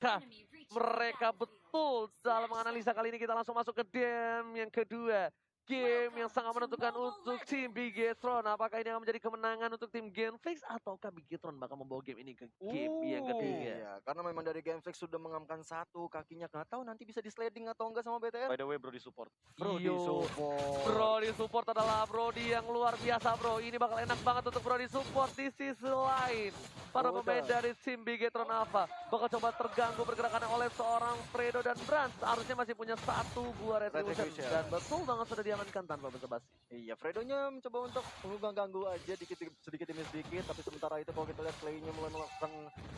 Apakah mereka betul dalam menganalisa kali ini? Kita langsung masuk ke game yang kedua. Game yang sangat menentukan untuk tim Bigetron. Apakah ini akan menjadi kemenangan untuk tim Genflix ataukah Bigetron bakal membawa game ini ke game yang ketiga? Iya, karena memang dari Gameflex sudah mengamankan satu kakinya, nggak tahu nanti bisa di sliding atau enggak sama BTR. By the way, bro, di support. Brody Yo, support. Brody support adalah Brody yang luar biasa, bro. Ini bakal enak banget untuk Brody support. Di sisi lain, para Udah. pemain dari tim Bigetron Alpha bakal coba terganggu pergerakannya oleh seorang Fredo dan Brans. Harusnya masih punya satu buah retribution. Retribution. Dan betul banget sudah diamankan tanpa basa-basi. Iya, Fredonya mencoba untuk mengganggu aja sedikit demi sedikit, tapi sementara itu kalau kita lihat Clay-nya mulai melakukan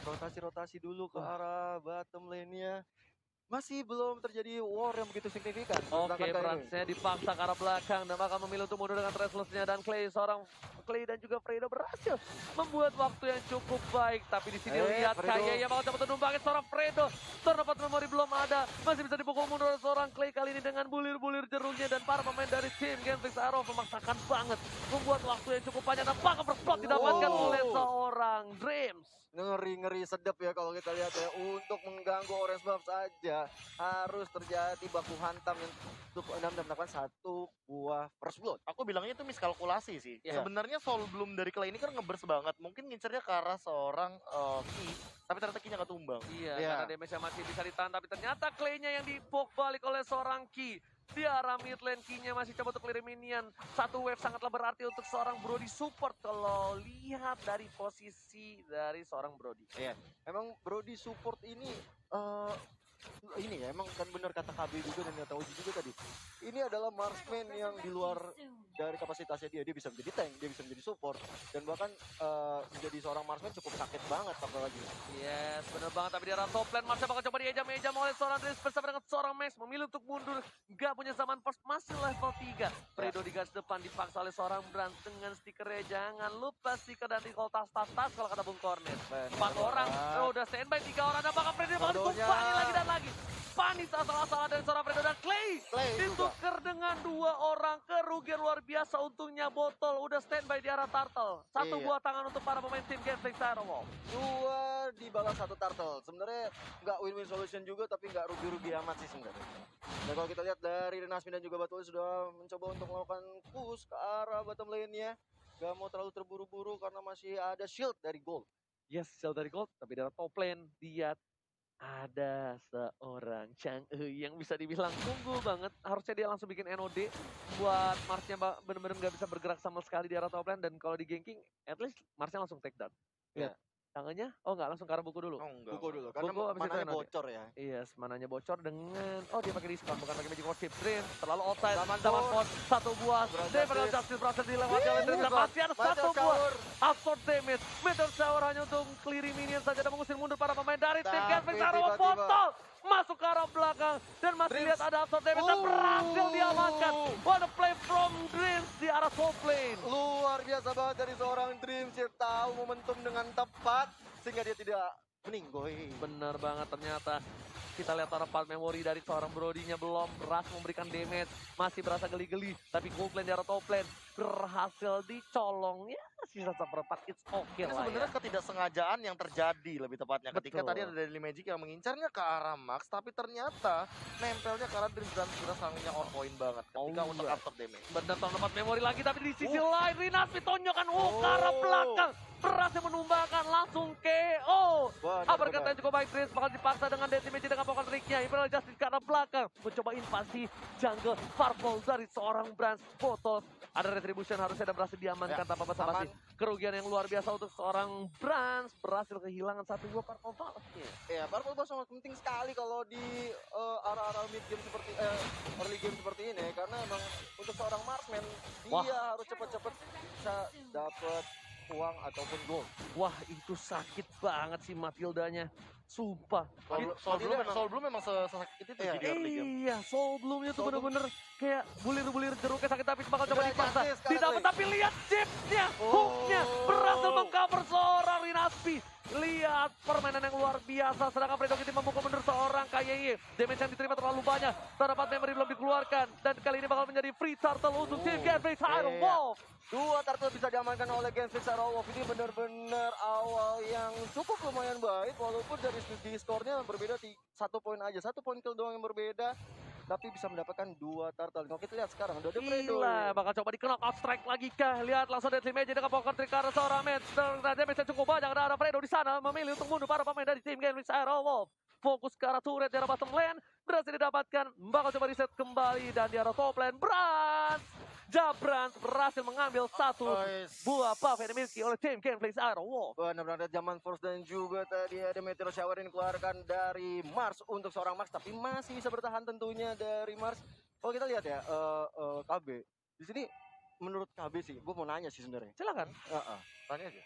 rotasi-rotasi dulu ke arah bottom lane-nya. Masih belum terjadi war yang begitu signifikan. Oke, Sedangkan Bransnya dipaksa ke arah belakang dan bakal memilih untuk mundur dengan restlessnya, dan Clay dan juga Fredo berhasil membuat waktu yang cukup baik. Tapi di sini lihat Fredo. kayaknya bakal coba numpangin seorang Fredo. Terdapat memori belum ada, masih bisa dipukul mundur oleh seorang Clay kali ini dengan bulir-bulir jerungnya, dan para pemain dari tim Genflix Arrow memaksakan banget membuat waktu yang cukup panjang dan bakal berplot didapatkan oleh seorang Dreams. ngeri-ngeri sedap ya kalau kita lihat ya, untuk mengganggu Orange Buff saja harus terjadi baku hantam yang cukup mendapatkan satu buah first blood. Aku bilangnya itu miskalkulasi sih. Iya. Sebenarnya Soul Bloom dari Clay ini kan ngeburst banget. Mungkin ngincernya ke arah seorang Ki, tapi ternyata Ki-nya nggak tumbang. Iya, Iya. karena damage-nya masih bisa ditahan, tapi ternyata Clay-nya yang dipok balik oleh seorang Ki. Di arah mid lane, Ki-nya masih coba untuk clear minion. Satu wave sangatlah berarti untuk seorang Brody support kalau lihat dari posisi dari seorang Brody. Iya, emang Brody support ini ini ya, emang kan benar kata KB juga dan kata Oji juga tadi. Ini adalah marksman yang di luar dari kapasitasnya dia bisa menjadi tank, dia bisa menjadi support, dan bahkan menjadi seorang marksman cukup sakit banget apalagi. Yes, bener banget. Tapi di arah top lane, Marsha bakal coba diejam-ejam oleh seorang Dreams bersama dengan seorang Max. Memilih untuk mundur, gak punya zaman first, masih level 3. Fredo di garis depan dipaksa oleh seorang Brand dengan stikernya. Jangan lupa stiker dan recall tas kalau kata Bung Cornet. 4 orang, udah standby 3 orang. Dan bakal Fredo bakal Fredonya. ditumpangin lagi dan lagi. Panis asal-asalan dari seorang Fredo dan Clay. Clay juga. Ditukar dengan 2 orang, kerugian luar biasa. Untungnya botol udah standby di arah Turtle. Satu Iya. buah tangan untuk para pemain tim Genflix Firewall. 2 dibalas 1 turtle. Sebenarnya nggak win-win solution juga, tapi nggak rugi-rugi amat sih sebenarnya. Dan kalau kita lihat dari Renasmi dan juga Batul sudah mencoba untuk melakukan push ke arah bottom lane-nya. Gak mau terlalu terburu-buru karena masih ada shield dari Gold. Yes, Shield dari Gold, tapi dari top lane lihat ada seorang Chang'e yang bisa dibilang tunggu banget. Harusnya dia langsung bikin NOD buat Marsnya bener-bener nggak bisa bergerak sama sekali di arah top lane, dan kalau di ganking at least Marsnya langsung take down. Iya. Lihat, tangannya, oh nggak langsung ke arah buku dulu. Oh enggak. Buku dulu karena Buku abis itu mananya NOD. bocor ya. Yes, mananya bocor dengan, oh dia pakai diskon bukan pakai magic worship. Dream terlalu outside, Zaman zaman Force. force, satu buah. Devil Justice berhasil dilewati oleh Dream, dan masih ada satu buah. Absorb damage, Meteor Shower hanya untuk clear minion saja dan mengusir mundur para pemain dari tim Tapi Genflix Arrow. tiba-tiba- Botol masuk ke arah belakang dan masih Dreams. lihat ada absorb damage dan berhasil diamankan. What a play from Dreams di arah top lane. Luar biasa banget dari seorang Dreams, dia tahu momentum dengan tepat sehingga dia tidak meninggoy. Bener banget, ternyata kita lihat arah part memory dari seorang Brody-nya belum berhasil memberikan damage, masih berasa geli-geli, tapi gold lane di arah top lane berhasil dicolong. Ya sisa seperempat, it's okay Ini lah sebenarnya ya. ketidaksengajaan yang terjadi lebih tepatnya ketika Betul. tadi ada Daily Magic yang mengincarnya ke arah Max, tapi ternyata nempelnya ke arah Dreams dan sudah sangatnya on point banget ketika Oh, untuk iya. after damage. Bener, tahun tempat memori lagi, tapi di sisi lain Rinasmi tonjokan ke arah belakang, berhasil menumbangkan langsung KO. Uppercut yang cukup baik, Dreams bakal dipaksa dengan Deadly Magic dengan pokan triknya. Imperial Justice ke arah belakang, mencoba invasi jungle Farfall dari seorang Brand Botol. Ada retribution, harusnya ada berhasil diamankan Ya, tanpa basa-basi. aman. Kerugian yang luar biasa untuk seorang Brand, berhasil kehilangan satu buah Purple Valve. Ya, Purple Buff sangat penting sekali kalau di arah-arah mid game seperti early game seperti ini, karena emang untuk seorang marksman Wah. dia harus cepat-cepat bisa dapat uang ataupun gold. Wah, itu sakit banget sih Matildanya. Sumpah. Soul Bloom memang sesakit itu Iya. di early game. Iya, Soul Bloom-nya tuh Soul Bloom. bener-bener kayak bulir-bulir jeruknya sakit, tapi bakal coba Udah dipaksa. cantik sekali, Tidak, Clay. tapi lihat chipnya, Oh. hooknya berhasil mengcover seorang Rinaspi. Lihat permainan yang luar biasa. Sedangkan Fredo Kitty memukul mundur seorang KYY. Damage yang diterima terlalu banyak. Terdapat memory belum dikeluarkan. Dan kali ini bakal menjadi free turtle untuk tim Genflix Iron Wolf. Dua turtle bisa diamankan oleh Genflix Iron Wolf. Ini benar-benar awal yang cukup lumayan baik. Walaupun dari segi skornya berbeda 1 poin aja. 1 poin kill doang yang berbeda. Tapi bisa mendapatkan 2 turtle. Kalau kita lihat sekarang udah ada Fredo. Gila, bakal coba di knock out strike lagi kah? Lihat langsung Deadly Magic dengan poker trick ke arah seorang match. Dan damage cukup banyak. Ada Fredo di sana memilih untuk mundur para pemain dari tim Genflix Iron Wolf. Fokus ke arah turret di arah bottom lane. Berhasil didapatkan. Bakal coba reset kembali. Dan di arah top lane. Jabrans berhasil mengambil satu buah buff yang dimiliki oleh tim Genflix Iron Wolf. Benar-benar zaman Force dan juga tadi ada Meteor Shower yang dikeluarkan dari Mars untuk seorang Mars. Tapi masih bisa bertahan tentunya dari Mars. Kalau kita lihat ya, KB. Di sini menurut KB sih, gue mau nanya sih sebenarnya. Silakan. Tanya aja.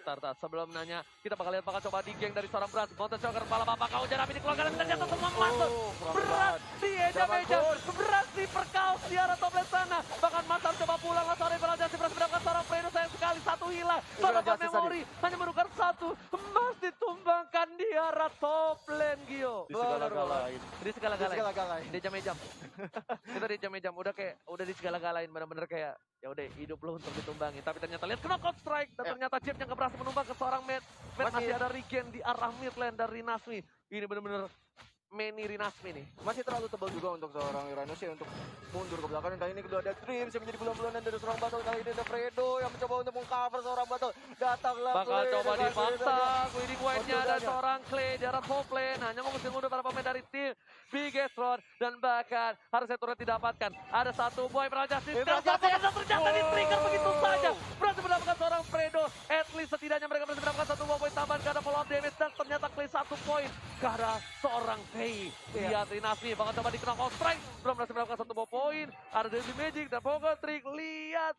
Tar. Sebelum nanya, kita bakal lihat bakal coba di geng dari seorang Brans. Montes Shocker kepala bapak kau jangan dikeluarkan dan ternyata semua masuk. Berat di eja-meja. Berat di perkaus di arah top lane sana. Bahkan mantan coba pulang lah seorang Ibrahim Jassi berhasil mendapatkan seorang Fredo sayang sekali satu hilang. Seorang memori hanya menukar satu. Emas ditumbangkan di arah top lane Gio. Di segala-galain. Di segala-galain. Di jam-jam. Kita di jam-jam udah di segala-galain benar-benar kayak ya udah hidup lo untuk ditumbangi. Tapi ternyata lihat knockout strike dan ternyata Chip yang berhasil menumbang ke seorang Matt. Masih ada regen di arah mid lane dari Nasmi. Ini benar-benar Manny Rinasmi nih. Masih terlalu tebal juga untuk seorang Uranus ya untuk mundur ke belakang. Dan kali ini kedua ada Dreams yang menjadi bulan-bulanan dari seorang Battle. Kali ini ada Fredo yang mencoba untuk mengcover seorang Battle. Datanglah bakal Clay, coba dipaksa. Winning white-nya ada seorang Clay di arah top lane. Hanya mengusir mundur para pemain dari tim Bigetron. Dan bahkan harusnya turret didapatkan. Ada satu boy Prajurit. Dan ternyata di trigger begitu saja. Berhasil mendapatkan seorang Fredo. At least setidaknya mereka berhasil mendapatkan satu poin tambahan karena follow up damage. Dan ternyata Clay 1 poin karena seorang Hey, lihat Rinasmi bakal coba di knock out strike. Belum berhasil mendapatkan 1 poin. Ada Deadly Magic dan Poker Trick. Lihat.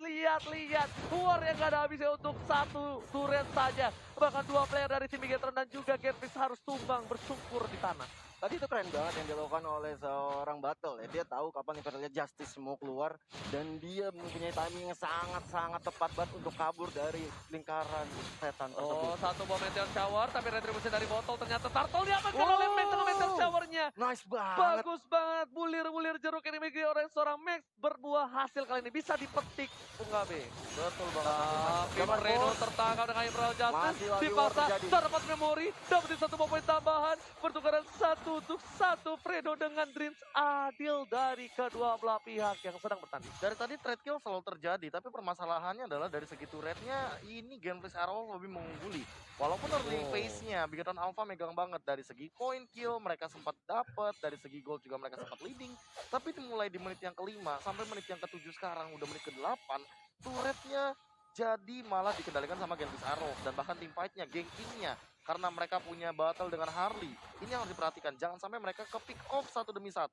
War yang gak ada habisnya untuk 1 turret saja. Bahkan 2 player dari tim Bigetron dan juga Genflix harus tumbang bersungkur di tanah. Tadi itu keren banget yang dilakukan oleh seorang Battle ya. Dia tahu kapan Imperial Justice mau keluar. Dan dia mempunyai timing yang sangat-sangat tepat banget untuk kabur dari lingkaran setan tersebut. Oh, satu bom Meteor Shower. Tapi retribusi dari botol ternyata Turtle diamankan oleh Max dengan Meteor Shower-nya. Nice banget. Bagus banget. Bulir-bulir jeruk ini dimiliki oleh seorang Max. Berbuah hasil kali ini. Bisa dipetik Pungabe. Betul banget. Tapi Fredo tertangkap dengan Imperial Justice. Dipaksa. Dapat memori. Dapetin 1 poin tambahan. Pertukaran 1 untuk 1 Fredo dengan Dreams adil dari kedua belah pihak yang sedang bertanding. Dari tadi trade kill selalu terjadi, tapi permasalahannya adalah dari segi turretnya ini Genflix Arrow lebih mengungguli. Walaupun early phase-nya Bigetron Alpha megang banget dari segi coin kill mereka sempat dapat, dari segi gold juga mereka sempat leading. Tapi dimulai di menit yang kelima sampai menit yang ke-7 sekarang udah menit ke-8, turretnya jadi malah dikendalikan sama Genflix Arrow dan bahkan tim fight-nya, ganking-nya. Karena mereka punya battle dengan Harley. Ini yang harus diperhatikan. Jangan sampai mereka ke pick off 1 demi 1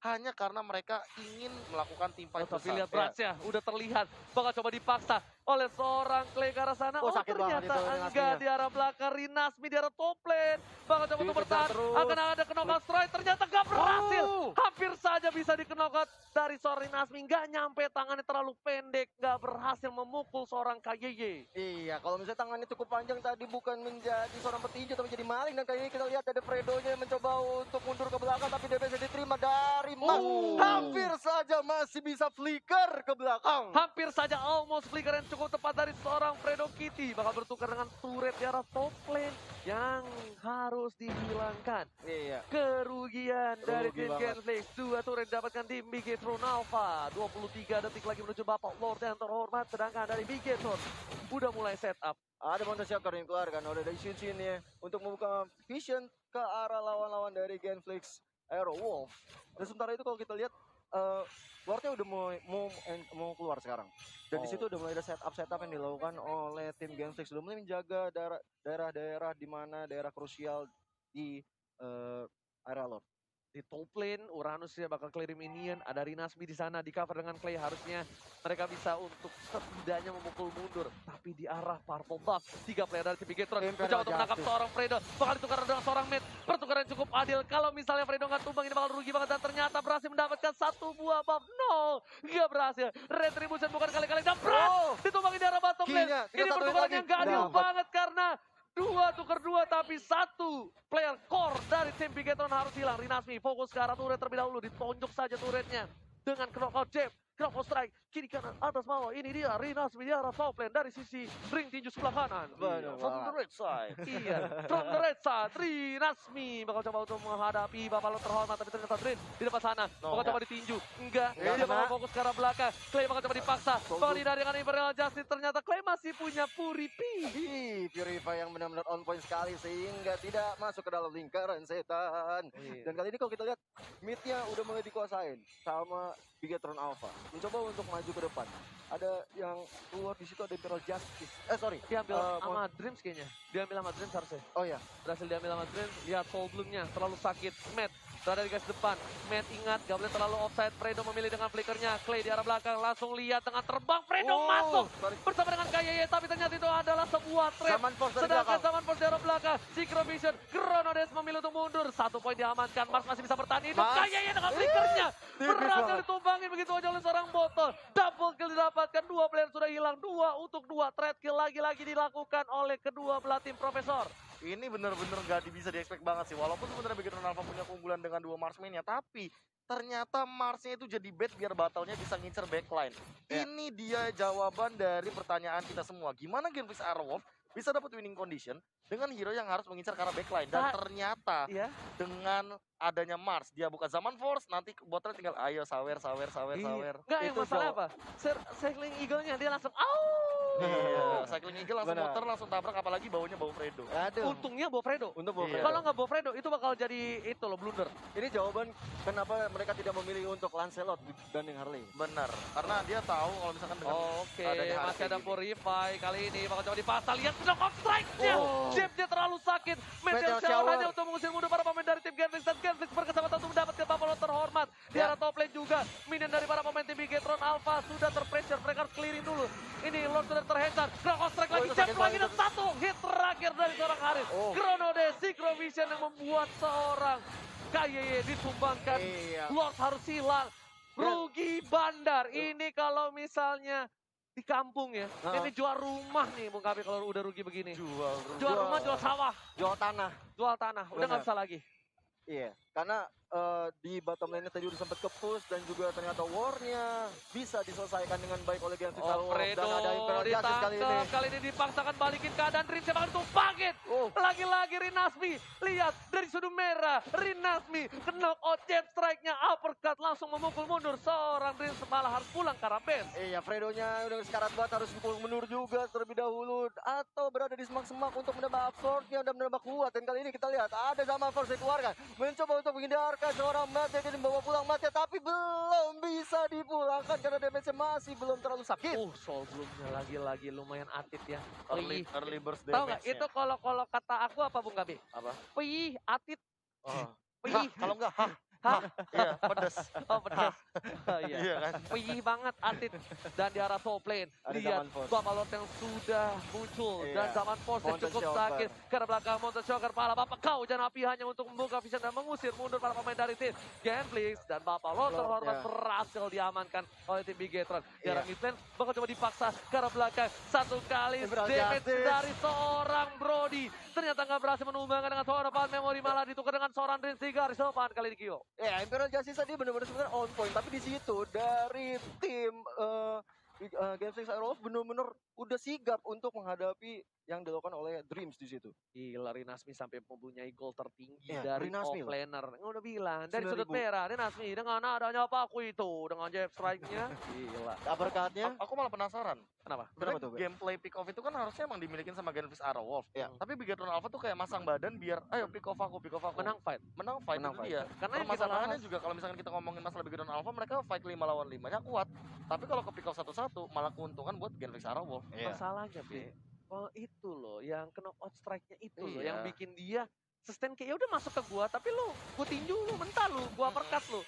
hanya karena mereka ingin melakukan tim fight besar. Tapi lihat Bransnya udah terlihat. Bakal coba dipaksa oleh seorang Clay ke arah sana. Oh ternyata enggak di arah belakang. Rinasmi di arah top lane. Bakal coba untuk bertahan. Akan ada knockout strike. Ternyata gak berhasil. Hampir saja bisa di knockout dari seorang Rinasmi. Gak nyampe, tangannya terlalu pendek. Gak berhasil memukul seorang KYY. Iya, kalau misalnya tangannya cukup panjang tadi bukan menjadi seorang petinju tapi menjadi maling. Dan kali ini kita lihat ada Fredo-nya mencoba untuk mundur ke belakang. Tapi dia bisa diterima dari Mas. Hampir saja masih bisa flicker ke belakang. Hampir saja almost flicker yang cukup tepat dari seorang Fredo Kitty. Bakal bertukar dengan turret di arah top lane yang harus dihilangkan. Iya. Kerugian dari tim Genflix. 2 turret didapatkan tim Bigetron Alpha. 23 detik lagi menuju Bapak Lord yang terhormat. Sedangkan dari Bigetron udah mulai setup. Ada Montes Shocker yang keluar kan. Udah dari Shin ya untuk membuka vision ke arah lawan-lawan dari Genflix Aero Wolf. Dan sementara itu kalau kita lihat Lordnya udah mau keluar sekarang. Dan di situ udah mulai ada setup yang dilakukan oleh tim Genflix. Udah mulai menjaga daerah-daerah di mana daerah krusial di area Lord. Di top lane, Uranus ya bakal clear minion. Ada Rinasmi di sana, di cover dengan Clay. Harusnya mereka bisa untuk setidaknya memukul mundur. Tapi di arah Purple Buff, 3 player dari tim Bigetron mencoba untuk menangkap seorang Fredo. Bakal ditukar dengan seorang Matt. Pertukaran cukup adil. Kalau misalnya Fredo nggak tumbang, ini bakal rugi banget. Dan ternyata berhasil mendapatkan 1 buah buff. No, nggak berhasil. Retribution bukan kali-kali. Dan ditumbangin di arah bottom lane. Ini pertukaran yang nggak adil banget karena tukar dua, tapi satu player core dari tim Bigetron harus hilang. Rinasmi fokus ke arah turret terlebih dahulu, ditonjok saja turretnya dengan knockout jab. Knockout strike, kiri kanan, atas bawah. Ini dia Rinasmi di arah top lane dari sisi ring tinju sebelah kanan. Benar. From the red side. Iya, from the red side, Rinasmi bakal coba untuk menghadapi Bapak Lo terhormat, tapi ternyata Drin di depan sana. No. Bakal coba ditinju, enggak, Enggak dia kena. bakal fokus ke arah belakang. Clay bakal coba dipaksa, bakal dihindari dengan Imperial Justice. Ternyata Clay masih punya Purifi. Purify yang benar-benar on point sekali sehingga tidak masuk ke dalam lingkaran setan. Iya. Dan kali ini kalau kita lihat mid-nya udah mulai dikuasain sama Bigetron Alpha. Mencoba untuk maju ke depan. Ada yang keluar di situ, ada Imperial Justice. Sorry. Diambil Eh, sama Dreams kayaknya. Diambil sama Dreams harusnya. Oh ya. Berhasil diambil sama Dreams. Lihat soul bloomnya, terlalu sakit. Matt berada di garis depan. Matt ingat, gak boleh terlalu offside. Fredo memilih dengan flickernya. Clay di arah belakang, langsung lihat dengan terbang. Fredo masuk Sorry. bersama dengan KYY. Tapi ternyata itu adalah sebuah trap. Zaman Force dari Sedangkan belakang. zaman Force di arah belakang. Synchrovision, Chronodes memilih untuk mundur. 1 poin diamankan. Mars masih bisa bertahan hidup. Mars. KYY dengan flickernya. Tipis Berhasil banget. ditumbangin begitu aja oleh seorang botol. Double kill didapatkan. 2 player sudah hilang. 2 untuk 2. Trade kill lagi-lagi dilakukan oleh kedua belah tim Profesor. Ini bener-bener gak bisa di-expect banget sih. Walaupun sebenarnya Bigetron Alpha punya keunggulan dengan 2 marksman-nya, tapi ternyata Marsnya itu jadi bait biar battle-nya bisa ngincer backline. Ya. Ini dia jawaban dari pertanyaan kita semua. Gimana Genflix Airwolf bisa dapat winning condition dengan hero yang harus mengincar ke arah backline. Dan ternyata Iya. dengan adanya Mars, dia buka zaman Force, nanti botnya tinggal ayo sawer. Enggak, yang Itu masalah jauh. apa? Cycling Eagle-nya dia langsung Iya, Cycling Eagle langsung Benar. muter, langsung tabrak, apalagi baunya bau Fredo. Aduh. Untungnya bawa Fredo. Untuk bawa Iya. Fredo. Kalau nggak bawa Fredo, itu bakal jadi itu loh, blunder. Ini jawaban kenapa mereka tidak memilih untuk Lancelot dibanding Harley. Benar, karena dia tahu kalau misalkan dengan Oke, adanya masih Harvey ada gini. Purify kali ini. Bakal coba dipaksa, lihat knock strike-nya. Oh. Jab-nya terlalu sakit. Meteor Meteor Shower Shower. hanya untuk mengusir mundur para pemain dari tim Genflix. Dan Genflix berkesempatan untuk mendapatkan Buffalo terhormat. Di Ya. arah top lane juga. Minion dari para pemain tim Bigetron Alpha sudah terpressure. Mereka harus clearing dulu. Ini Lord sudah terhentar. Knock strike lagi, itu jab sakit lagi. banget Dan satu hit terakhir dari seorang Haris. Oh. Chronodes, Synchrovision yang membuat seorang KYY ditumbangkan. Iya. Lord harus hilang. Rugi bandar. Ini kalau misalnya di kampung ya. Ini jual rumah nih Bung Kapi kalau udah rugi begini. Jual rumah, jual sawah, Jual tanah. jual tanah. Udah nggak Benar. bisa lagi. Iya, karena di bottom lane tadi udah sempat ke-push dan juga ternyata war-nya bisa diselesaikan dengan baik oleh Genflix Airwolf Fredo dan ada Imperial Justice kali ini. ditangkap. Kali ini dipaksakan balikin keadaan Dreams yang bakal ditumpangin. Oh. Lagi-lagi Rinasmi. Lihat dari sudut merah. Rinasmi knock out jab strike-nya. Uppercut langsung memukul mundur. Seorang Dreams malah harus pulang ke arah base. Iya, Fredo-nya udah sekarat banget harus pukul mundur juga terlebih dahulu atau berada di semak-semak untuk menambah absorb-nya dan menambah kuat. Dan kali ini kita lihat ada zaman Force dikeluarkan, mencoba untuk menghindarkan seorang Mate dan membawa pulang Mate, tapi belum bisa dipulangkan karena damage-nya masih belum terlalu sakit. Soul Bloom-nya lagi-lagi lumayan atit ya. early burst Tahu nggak damage-nya. itu kalau kata aku apa Bung Gabi? Apa? Pih, atit, Oh. pih. Kalau enggak, hah, Hah? iya, pedes. Oh pedas. Iya. Iya kan? Pih banget atit. Dan di arah top lane. Ada Lihat Zaman Force. Babalot yang sudah muncul. Iya. Dan zaman Force yang Mountain cukup Shocker. sakit. Karena belakang Mountain Shocker pala Bapak kau jangan api hanya untuk membuka vision dan mengusir mundur para pemain dari tim Genflix. Dan Babalot Lord, terhormat ya. berhasil diamankan oleh tim Bigetron. Di arah Iya. mid lane bakal coba dipaksa ke arah belakang. Satu kali Imperial damage Justice. dari seorang Brody. Ternyata nggak berhasil menumbangkan dengan seorang Pan Memory, malah ditukar dengan seorang Rin Sigar. Sopan kali ini Kyo. Ya, Imperial Justice tadi benar-benar sebenarnya on point, tapi di situ dari tim Genflix Airwolf benar-benar udah sigap untuk menghadapi yang dilakukan oleh Dreams di situ. Gila, Rinasmi sampai mempunyai gol tertinggi Iya, dari Rinasmi loh. offlaner. Udah bilang, dari 9.000. sudut merah, Rinasmi dengan adanya Paku itu, dengan jab strike-nya. Gila. Uppercut-nya Aku malah penasaran. Kenapa? Kenapa Sebenarnya tuh, Be? gameplay pick off itu kan harusnya emang dimiliki sama Genflix Airwolf. Iya. Tapi Bigetron Alpha tuh kayak masang badan biar ayo pick off aku. Menang fight. Menang fight Menang itu fight. dia. Karena yang kita Permasalahannya bahas, juga kalau misalkan kita ngomongin masalah Bigetron Alpha, mereka fight 5 lawan 5-nya kuat. Tapi kalau ke pick off 1-1 malah keuntungan buat Genflix Airwolf. masalahnya, Be. Oh itu loh, yang knock out strike-nya itu loh, Iya. yang bikin dia sustain kayak ya udah masuk ke gua, tapi lu gua tinju lu, mental lu, gua uppercut lu.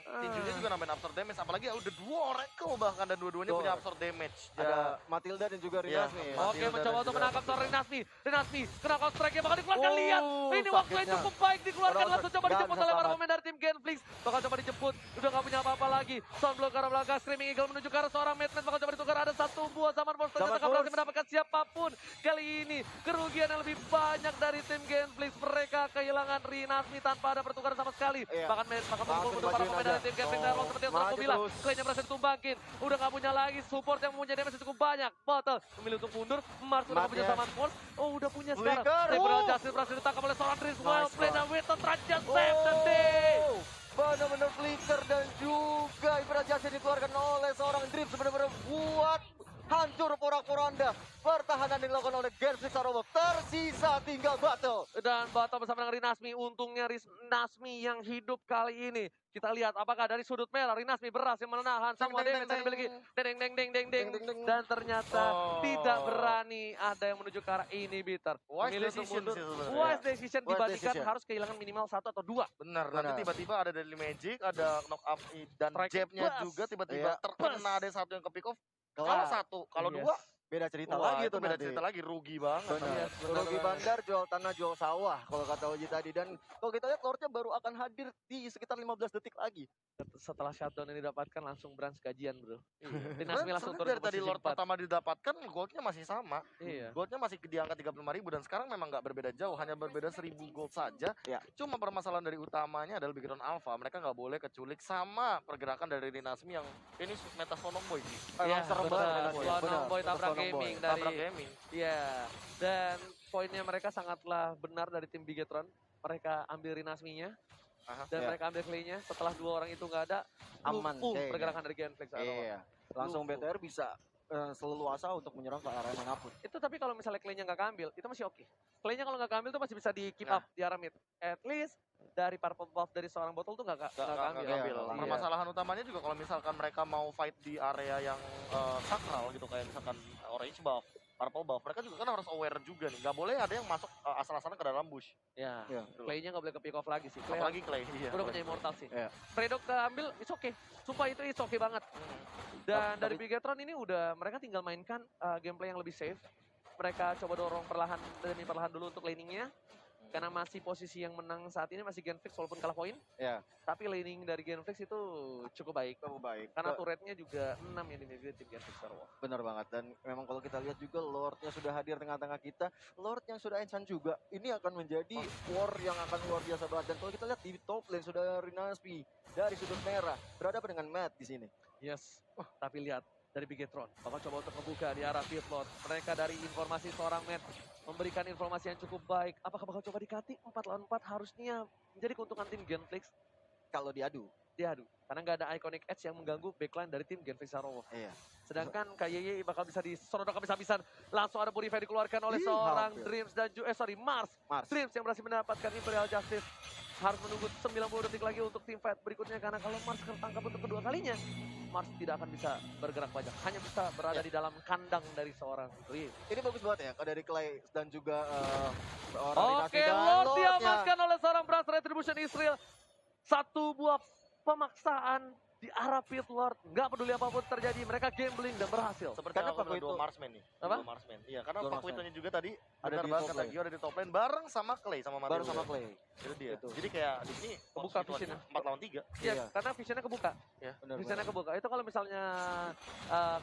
Tinjunya juga nambahin absorb damage, apalagi udah 2 Oracle bahkan dan dua-duanya Betul. punya absorb damage. ada Matilda dan juga Iya. Rinasmi. Iya. Oke, Matilda mencoba dan untuk juga menangkap seorang Rinasmi. Rinasmi, knock out strike-nya bakal dikeluarkan, Oh, lihat. Ini waktu yang sakitnya. cukup baik dikeluarkan, Orang langsung coba nggak dijemput bisa oleh para selamat. pemain dari tim Genflix bakal coba dijemput, udah nggak punya apa-apa lagi. Sunblock ke arah belakang, Screaming Eagle menuju ke arah seorang Madman bakal coba ditukar, ada satu buah Zaman Force ternyata Zaman nggak berhasil Force. mendapatkan siapapun. Kali ini kerugian yang lebih banyak dari tim Genflix, mereka kehilangan Rinasmi tanpa ada pertukaran sama sekali. Iya. Bahkan bakal Langsung memukul untuk para dimajuin pemain aja. dari tim Genflix dan seperti yang Maju aku bilang, terus. Clay-nya berhasil ditumbangin, udah nggak punya lagi support yang mempunyai damage cukup banyak. Bottle memilih untuk mundur, Mars udah nggak punya Matnya. Zaman Force, oh udah punya sekarang. Flicker. Temporal Justice berhasil ditangkap oleh seorang Dries, well Nice, played Bang. dan Winston Trajan save the day. Benar-benar flicker dan juga Ibra Jasa dikeluarkan oleh seorang Drip benar-benar buat hancur porak-poranda pertahanan yang dilakukan oleh Genflix Arrow. Tersisa tinggal Battle. Dan Bato bersama dengan Rinasmi, untungnya Rinasmi yang hidup kali ini. Kita lihat apakah dari sudut merah Rinasmi berhasil menahan semua Deng, deng, damage yang dimiliki. Deng deng deng deng deng. Deng, deng, deng. Dan ternyata Oh. tidak berani ada yang menuju ke arah inhibitor. Wise Memilih untuk decision mundur. sih sebenarnya. Wise decision Wise dibandingkan decision. harus kehilangan minimal 1 atau 2. Benar, nanti Benar. tiba-tiba ada Deadly Magic, ada knock up dan Strike jabnya plus. juga tiba-tiba Iya. terkena ada satu yang ke pick off. Kalau Kelar. satu, kalau Yes. dua, Beda cerita wah, lagi itu beda nanti. cerita lagi, rugi banget. Benar. Yes, benar Rugi banget. bandar, jual tanah, jual sawah kalau kata Oji tadi. Dan kalau kita lihat Lordnya baru akan hadir di sekitar 15 detik lagi. Setelah shutdown ini didapatkan langsung branch gajian, bro. Rinasmi Sebenarnya langsung turun dari ke tadi posisi Lord 4. pertama didapatkan, goldnya masih sama. Iya. Goldnya masih di angka 35.000 dan sekarang memang nggak berbeda jauh, hanya berbeda 1.000 gold saja. Ya. Cuma permasalahan dari utamanya adalah Bigetron Alpha, mereka nggak boleh keculik sama pergerakan dari Rinasmi yang ini meta Sonong Boy. Iya, serem benar. banget Rinasmi. Slonong Benar, Boy benar, tabrak Slonong Boy. gaming dari Tabrak gaming. Iya, dan poinnya mereka sangatlah benar dari tim Bigetron. Mereka ambil Rinasminya, Aha. dan Iya. mereka ambil Clay-nya. Setelah 2 orang itu nggak ada, Aman lumpuh kayaknya. pergerakan dari Genflix. Iya. Langsung Lumpuh. BTR bisa seleluasa untuk menyerang ke area manapun. Itu tapi kalau misalnya Clay-nya nggak keambil, itu masih oke. Clay-nya kalau nggak keambil tuh masih bisa di keep Nah. up di arah mid. At least dari purple buff dari seorang botol tuh nggak keambil. ngambil. Iya. Permasalahan utamanya juga kalau misalkan mereka mau fight di area yang sakral gitu, kayak misalkan orange buff, purple buff, mereka juga kan harus aware juga nih. Nggak boleh ada yang masuk asal-asalan ke dalam bush. Ya, Iya. Clay-nya nggak boleh ke pick off lagi sih. Clay Apalagi Clay. Iya. udah punya immortal sih. Iya. Fredo keambil, it's okay. Sumpah itu it's okay banget. Dan dari Bigetron ini udah mereka tinggal mainkan gameplay yang lebih safe. Mereka coba dorong perlahan demi perlahan dulu untuk laningnya. Karena masih posisi yang menang saat ini masih Genflix walaupun kalah poin. Ya, Tapi laning dari Genflix itu cukup baik. cukup baik. Karena turretnya juga 6 yang dimiliki tim Genflix Arrow. Benar banget. Dan memang kalau kita lihat juga Lordnya sudah hadir tengah-tengah kita. Lord yang sudah enchant juga. Ini akan menjadi war yang akan luar biasa banget. Dan kalau kita lihat di top lane sudah Rinasmi dari sudut merah. Berhadapan dengan Matt di sini. Yes. Tapi lihat dari Bigetron. Bakal coba untuk membuka di arah pit lord. Mereka dari informasi seorang Matt memberikan informasi yang cukup baik. Apakah bakal coba dikati? 4 lawan 4 harusnya menjadi keuntungan tim Genflix. Kalau diadu. Diadu. Karena nggak ada iconic edge yang mengganggu backline dari tim Genflix Arrow. Iya. Sedangkan KYY bakal bisa disorodok habis-habisan. Langsung ada Purify dikeluarkan oleh Ih, seorang hampir. Dreams dan Mars. Mars. Dreams yang berhasil mendapatkan Imperial Justice. Harus menunggu 90 detik lagi untuk tim fight berikutnya. Karena kalau Mars tertangkap untuk kedua kalinya, Mars tidak akan bisa bergerak banyak. Hanya bisa berada Ya. di dalam kandang dari seorang Dreams. Ini bagus banget ya. Dari Clay dan juga orang Oke, Rinasmi dan Lord Lordnya. diamankan oleh seorang Brass Retribution Israel. Satu buah pemaksaan di arah pit Lord. Nggak peduli apapun terjadi, mereka gambling dan berhasil. Seperti Karena aku Paku bilang, dua itu- Marsman nih. Apa? Dua Marsman. Iya, karena Dua Paku Marsman. Itonya juga tadi Ada benar di banget top kata lane. Gio, ada di top lane bareng sama Clay sama Mati. Baru sama Clay. Itu dia. Itu. Jadi kayak di sini Kebuka posisi visionnya. 4 lawan 3. Iya, Iya. karena visionnya kebuka. Benar, Visionnya benar. kebuka. Itu kalau misalnya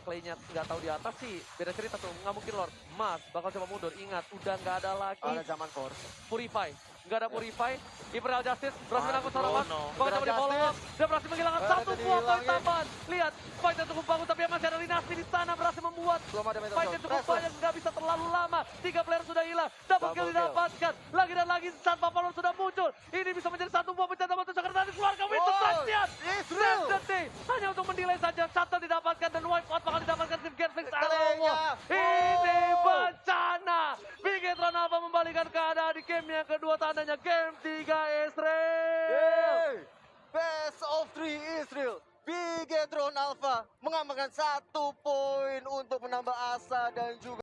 Clay-nya nggak tahu di atas sih, beda cerita tuh. Nggak mungkin Lord. Mas bakal coba mundur. Ingat, udah nggak ada lagi Ada zaman Force. Purify. Nggak ada Purify. Imperial Justice berhasil menangkut seorang Mas. no. Bakal coba di follow up. Dia berhasil menghilangkan Ada satu di buah poin hilangin. tambahan. Lihat, fight yang cukup bagus tapi masih ada Rinasmi di sana berhasil membuat Belum ada Metal fight yang cukup banyak, nggak bisa terlalu lama. 3 player sudah hilang, double Double kill kill. didapatkan. Lagi dan lagi saat Buffalo sudah muncul. Ini bisa menjadi satu buah bencana batu cakar dari keluarga Winston Oh, Trajan. Israel. Save the day. Hanya untuk mendelay saja, shuttle didapatkan dan wipe out bakal didapatkan tim Genflix Arrow. Clay-nya. Ini Oh. bencana. Bigetron Alpha membalikan keadaan di game yang kedua, tandanya game 3 Israel. Hey, best of 3 Israel. Bigetron Alpha mengamankan 1 poin untuk menambah asa dan juga